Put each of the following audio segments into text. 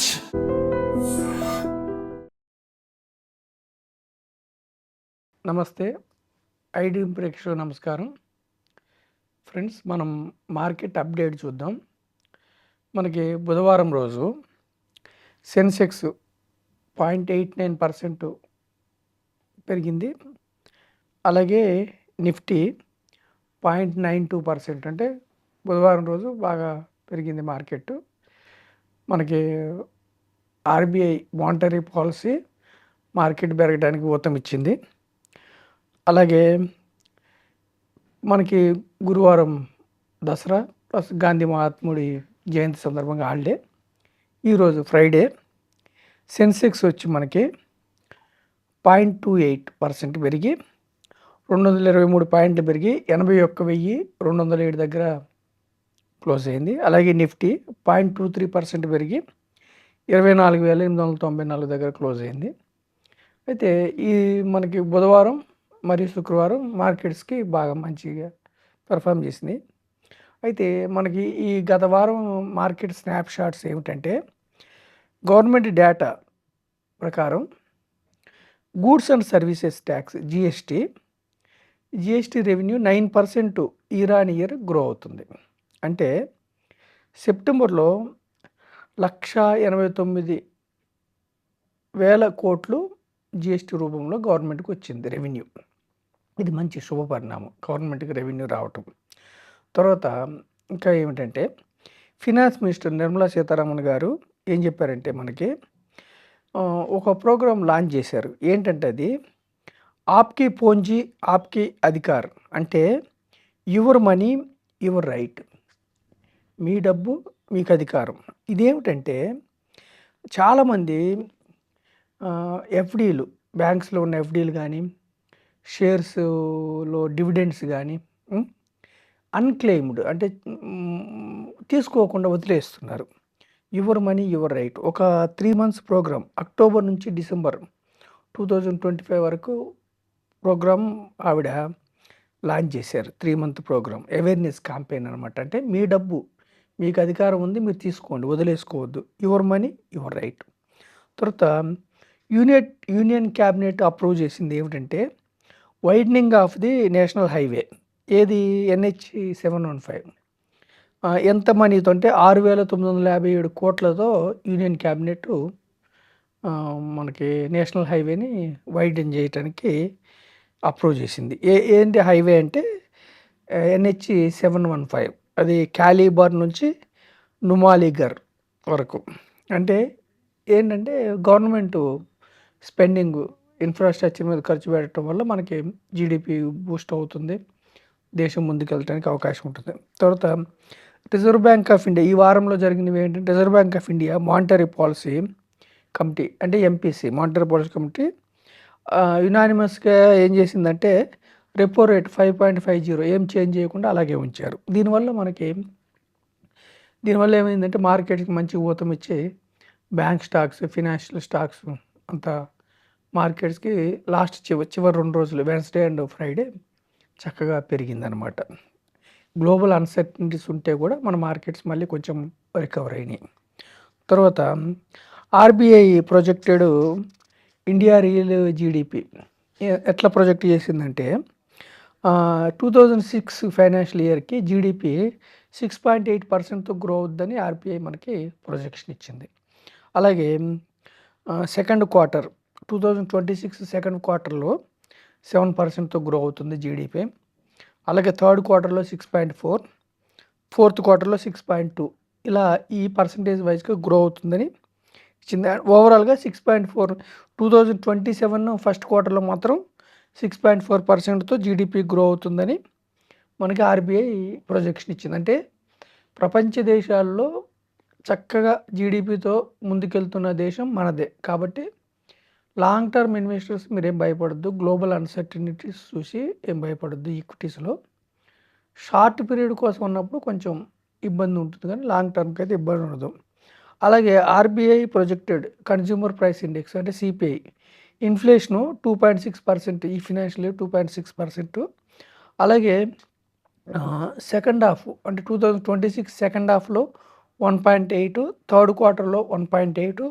Much. నమస్తే, ఐడ్రీమ్ ప్రేక్షకులకు నమస్కారం. ఫ్రెండ్స్, మనం మార్కెట్ అప్డేట్ చూద్దాం. మనకి బుధవారం రోజు సెన్సెక్స్ 0.89% పెరిగింది. అలాగే నిఫ్టీ 0.92%, అంటే బుధవారం రోజు బాగా పెరిగింది మార్కెట్. మనకి ఆర్బీఐ మానిటరీ పాలసీ మార్కెట్ పెరగడానికి ఊతం ఇచ్చింది. అలాగే మనకి గురువారం దసరా ప్లస్ గాంధీ మహాత్ముడి జయంతి సందర్భంగా హాలిడే. ఈరోజు ఫ్రైడే. సెన్సెక్స్ వచ్చి మనకి 0.28% పెరిగి 223 పాయింట్లు పెరిగి 81,207 దగ్గర క్లోజ్ అయింది. అలాగే నిఫ్టీ 0.23% పెరిగి 24,894 దగ్గర క్లోజ్ అయింది. అయితే ఈ మనకి బుధవారం మరియు శుక్రవారం మార్కెట్స్కి బాగా మంచిగా పెర్ఫామ్ చేసింది. అయితే మనకి ఈ గత వారం మార్కెట్ స్నాప్ షాట్స్ ఏమిటంటే, గవర్నమెంట్ డేటా ప్రకారం goods and services tax GST revenue 9% year on year grow అవుతుంది. అంటే సెప్టెంబర్లో 189,000 కోట్లు జిఎస్టీ రూపంలో గవర్నమెంట్కి వచ్చింది రెవెన్యూ. ఇది మంచి శుభపరిణామం, గవర్నమెంట్కి రెవెన్యూ రావటం. తర్వాత ఇంకా ఏమిటంటే, ఫినాన్స్ మినిస్టర్ నిర్మలా సీతారామన్ గారు ఏం చెప్పారంటే, మనకి ఒక ప్రోగ్రాం లాంచ్ చేశారు. ఏంటంటే అది ఆప్కి పూంజీ ఆప్కి అధికార్, అంటే యువర్ మనీ యువర్ రైట్, మీ డబ్బు మీకు అధికారం. ఇదేమిటంటే, చాలామంది ఎఫ్డీలు, బ్యాంక్స్లో ఉన్న ఎఫ్డీలు కానీ, షేర్స్లో డివిడెండ్స్ కానీ అన్క్లెయిమ్డ్, అంటే తీసుకోకుండా వదిలేస్తున్నారు. యువర్ మనీ యువర్ రైట్ ఒక 3 months ప్రోగ్రామ్, అక్టోబర్ నుంచి డిసెంబర్ 2025 వరకు ప్రోగ్రామ్ ఆవిడ లాంచ్ చేశారు. 3 month ప్రోగ్రామ్, అవేర్నెస్ క్యాంపెయిన్ అనమాట. అంటే మీ డబ్బు మీకు అధికారం ఉంది, మీరు తీసుకోండి, వదిలేసుకోవద్దు. Your money your right. తర్వాత యూనియన్ క్యాబినెట్ అప్రూవ్ చేసింది ఏమిటంటే, widening of the national highway, ఏది NH 715. ఎంత మనీతో అంటే 6,957 కోట్లతో యూనియన్ క్యాబినెట్ మనకి నేషనల్ హైవేని వైడెన్ చేయడానికి అప్రూవ్ చేసింది. ఏంటి హైవే అంటే NH 715, అది క్యాలీబార్ నుంచి నుమాలీగర్ వరకు. అంటే ఏంటంటే, గవర్నమెంట్ స్పెండింగ్ ఇన్ఫ్రాస్ట్రక్చర్ మీద ఖర్చు పెట్టడం వల్ల మనకి జీడిపి బూస్ట్ అవుతుంది, దేశం ముందుకెళ్ళడానికి అవకాశం ఉంటుంది. తర్వాత రిజర్వ్ బ్యాంక్ ఆఫ్ ఇండియా ఈ వారంలో జరిగినవి ఏంటంటే, reserve bank of India monetary policy committee, అంటే MPC మానిటరీ పాలసీ కమిటీ యునానిమస్గా ఏం చేసిందంటే, రెపో రేట్ 5.50 ఏం చేంజ్ చేయకుండా అలాగే ఉంచారు. దీనివల్ల ఏమైందంటే, మార్కెట్కి మంచి ఊతం ఇచ్చి బ్యాంక్ స్టాక్స్, ఫినాన్షియల్ స్టాక్స్ అంతా మార్కెట్స్కి లాస్ట్ చివరి 2 రోజులు, వెన్స్డే అండ్ ఫ్రైడే చక్కగా పెరిగిందనమాట. గ్లోబల్ అన్సర్టనిటీస్ ఉంటే కూడా మన మార్కెట్స్ మళ్ళీ కొంచెం రికవర్ అయినాయి. తర్వాత RBI projected India real GDP ఎట్లా ప్రొజెక్ట్ చేసిందంటే, 2006 ఫైనాన్షియల్ ఇయర్కి జీడిపి 6.8%తో గ్రో అవుద్దని ఆర్బీఐ మనకి ప్రొజెక్షన్ ఇచ్చింది. అలాగే సెకండ్ క్వార్టర్ 2026 సెకండ్ క్వార్టర్లో 7%తో గ్రో అవుతుంది జీడిపి. అలాగే థర్డ్ క్వార్టర్లో 6.4, ఫోర్త్ క్వార్టర్లో 6.2, ఇలా ఈ పర్సంటేజ్ వైజ్గా గ్రో అవుతుందని ఇచ్చింది. ఓవరాల్గా 6.4, 2027 ఫస్ట్ క్వార్టర్లో మాత్రం 6.4%తో జీడిపి గ్రో అవుతుందని మనకి ఆర్బీఐ ప్రొజెక్షన్ ఇచ్చింది. అంటే ప్రపంచ దేశాల్లో చక్కగా జీడిపితో ముందుకెళ్తున్న దేశం మనదే. కాబట్టి లాంగ్ టర్మ్ ఇన్వెస్టర్స్ మీరేం భయపడద్దు, గ్లోబల్ అన్సర్టనిటీస్ చూసి ఏం భయపడద్దు. ఈక్విటీస్లో షార్ట్ పీరియడ్ కోసం ఉన్నప్పుడు కొంచెం ఇబ్బంది ఉంటుంది, కానీ లాంగ్ టర్మ్కి అయితే ఇబ్బంది ఉండదు. అలాగే RBI projected consumer price index, అంటే సిపిఐ, ఇన్ఫ్లేషను 2.6% ఈ ఫినాన్షియల్ ఇయర్ 2.6%. అలాగే సెకండ్ హాఫ్, అంటే 2026 సెకండ్ హాఫ్లో 1.8, థర్డ్ క్వార్టర్‌లో 1.8,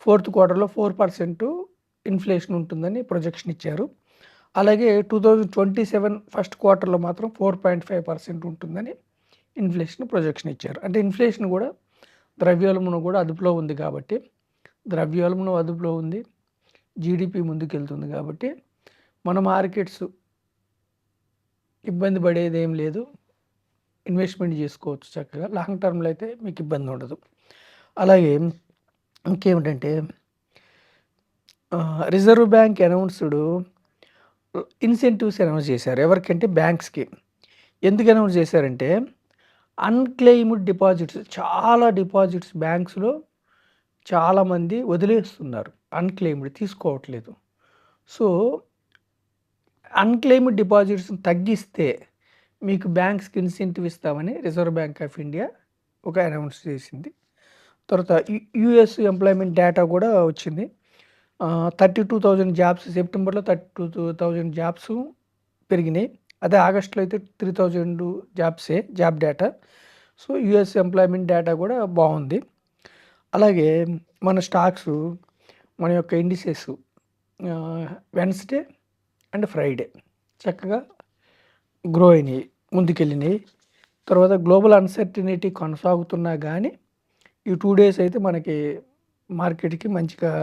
ఫోర్త్ క్వార్టర్‌లో 4% ఇన్‌ఫ్లేషన్ ఉంటుందని ప్రొజెక్షన్ ఇచ్చారు. అలాగే 2027 ఫస్ట్ క్వార్టర్‌లో మాత్రం 4.5% ఉంటుందని ఇన్‌ఫ్లేషన్ ప్రొజెక్షన్ ఇచ్చారు. అంటే ఇన్‌ఫ్లేషన్ కూడా ద్రవ్యోల్బణం కూడా అదుపులో ఉంది కాబట్టి, ద్రవ్యోల్బణం అదుపులో ఉంది, జీడీపీ ముందుకెళ్తుంది కాబట్టి మన మార్కెట్స్ ఇబ్బంది పడేదేం లేదు. ఇన్వెస్ట్మెంట్ చేసుకోవచ్చు చక్కగా. లాంగ్ టర్మ్‌లో అయితే మీకు ఇబ్బంది ఉండదు. అలాగే ఇంకేమిటంటే reserve bank announced incentives announce చేశారు. ఎవరికంటే బ్యాంక్స్‌కి. ఎందుకు అనౌన్స్ చేశారంటే అన్‌క్లెయిమ్డ్ డిపాజిట్స్, చాలా డిపాజిట్స్ బ్యాంక్స్‌లో చాలామంది వదిలేస్తున్నారు. అన్‌క్లెయిమ్డ్ తీసుకోవట్లేదు. సో, అన్‌క్లెయిమ్డ్ డిపాజిట్స్‌ని తగ్గిస్తే మీకు బ్యాంక్స్‌కి ఇన్సెంటివ్ ఇస్తామని రిజర్వ్ బ్యాంక్ ఆఫ్ ఇండియా ఒక అనౌన్స్ చేసింది. తర్వాత యూఎస్ ఎంప్లాయ్‌మెంట్ డేటా కూడా వచ్చింది. 32,000 జాబ్స్ సెప్టెంబర్‌లో 32,000 జాబ్స్ పెరిగినాయి. అదే ఆగస్ట్‌లో అయితే 3,000 జాబ్సే job data. So, US employment data కూడా బాగుంది. అలాగే మన స్టాక్స్, మన యొక్క ఇండిసెస్ వెన్స్‌డే అండ్ ఫ్రైడే చక్కగా గ్రో అయినాయి, ముందుకెళ్ళినాయి. తర్వాత గ్లోబల్ అన్సర్టనిటీ కొనసాగుతున్నా కానీ ఈ 2 డేస్ అయితే మనకి మార్కెట్‌కి మంచిగా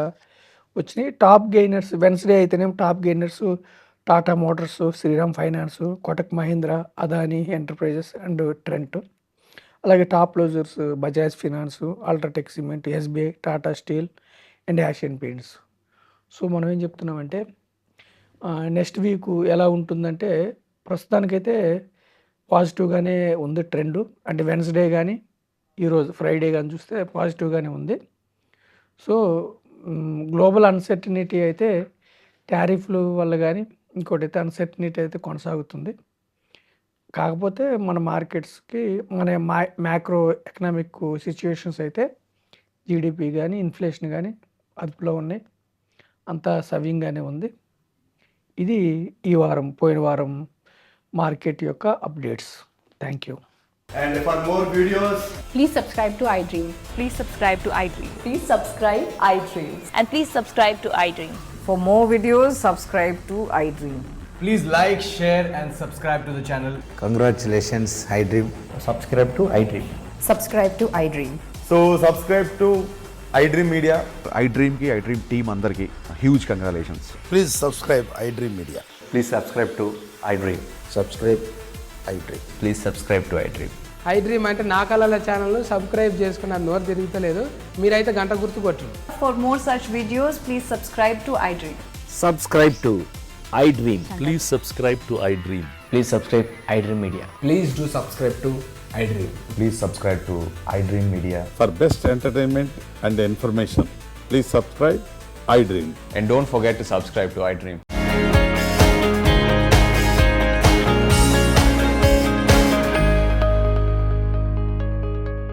వచ్చినాయి. టాప్ గెయినర్స్ వెన్స్‌డే అయితేనేమో top gainers Tata Motors, Shriram Finance, Kotak Mahindra, Adani Enterprises and Trent. అలాగే top losers Bajaj Finance, UltraTech Cement, SBI, Tata Steel and Asian Paints. So, మనం ఏం చెప్తున్నామంటే నెక్స్ట్ వీక్ ఎలా ఉంటుందంటే ప్రస్తుతానికైతే పాజిటివ్‌గానే ఉంది ట్రెండు. అంటే వెన్స్‌డే గానీ, ఈరోజు ఫ్రైడే గానీ చూస్తే పాజిటివ్‌గానే ఉంది. సో, గ్లోబల్ అన్సర్టనిటీ అయితే టారిఫ్‌లు వల్ల గానీ, ఇంకోటైతే అన్సర్టనిటీ అయితే కొనసాగుతుంది. కాకపోతే మన మార్కెట్స్‌కి మన మ్యాక్రో ఎకనామిక్ సిట్యుయేషన్స్ అయితే జీడీపీ గానీ, ఇన్‌ఫ్లేషన్ గానీ అదుపులో ఉన్నాయి. అంతా సవ్యంగానే ఉంది. ఇది ఈ వారం, పోయిన వారం మార్కెట్ యొక్క updates. Thank you. And for more videos, Please subscribe to iDream. Please subscribe to iDream. Please subscribe iDream. And please subscribe to iDream. For more videos, subscribe to iDream. please like, share, and subscribe to the channel. Congratulations, iDream. subscribe to iDream. Subscribe to iDream. So subscribe to iDream Media. iDream ki iDream team అందరికి huge congratulations. Please subscribe iDream Media. Please subscribe to iDream. Subscribe iDream. Please subscribe to iDream. iDream అంటే నా కళల channel subscribe చేసుకున్న నోరు తిరుగుతలేదు. మీరైతే గంట గుర్తు కొట్టండి. For more such videos, please subscribe to iDream. Subscribe to iDream. Please subscribe to iDream. Please subscribe iDream Media. Please do subscribe to iDream. Please subscribe to iDream Media. For best entertainment and information, please subscribe iDream. And don't forget to subscribe to iDream.